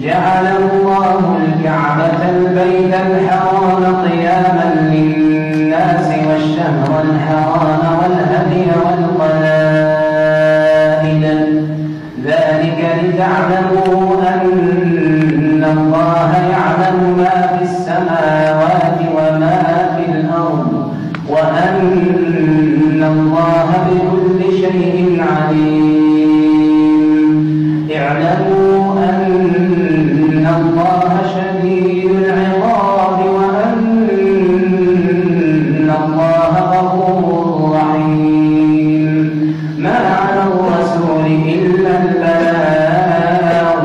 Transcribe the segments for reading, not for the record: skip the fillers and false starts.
جعل الله الكعبة البيت الحرام قياما للناس والشهر الحرام والهدي والقلائد ذلك لتعلموا أن الله يعلم ما في السماوات وما في الأرض وأن الله بكل شيء عليم. اعلموا أن الله شديد العقاب وأن الله غفور رحيم. ما على الرسول إلا البلاغ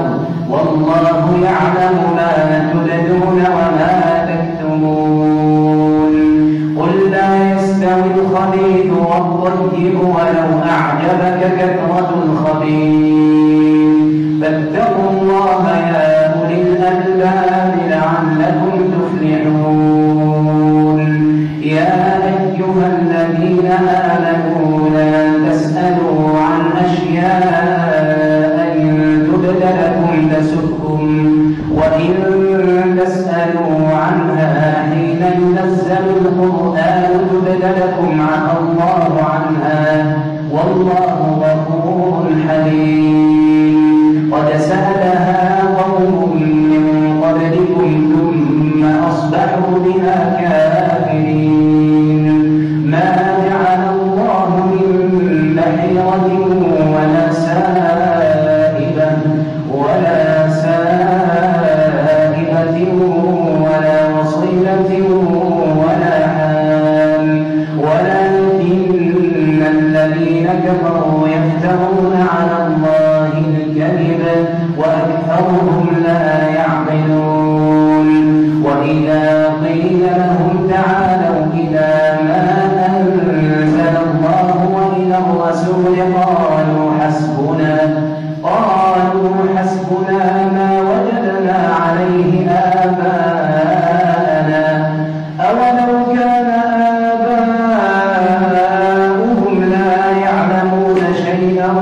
والله يعلم ما تبدون وما تكتمون. قل لا يستوي الخبيث والطيب ولو أعجبك كثرة الخبيث فاتقوا الله يا أولي الألباب لعلكم تفلحون. يا أيها الذين آمنوا لا تسألوا عن أشياء إن تبد لكم تسؤكم وإن تسألوا عنها حين ينزل القرآن تبد لكم عفى الله عنها والله غفور حليم. قد سألها قوم من قبلكم ثم أصبحوا بها كافرين. ما جعل الله من بحيرة ولا سائبة ولا ولا وصيلة ولا حام ولكن الذين كفروا يفترون على الله الكذب وأكثرهم لا يعقلون. وإذا قيل لهم تعالوا إلى ما أنزل الله وإلى الرسول قالوا حسبنا ما وجدنا عليه آباءنا أولو كان آباؤهم لا يعلمون شيئا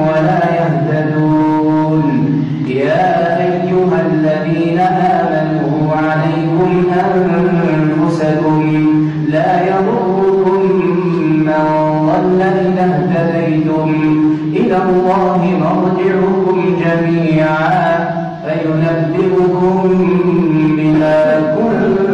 ولا يهتدون. يا أيها الذين آمنوا عليكم أنفسكم لا يضركم من ضل إذا اهتديتم إلى الله مرجعكم جميعا فينبئكم بما كنتم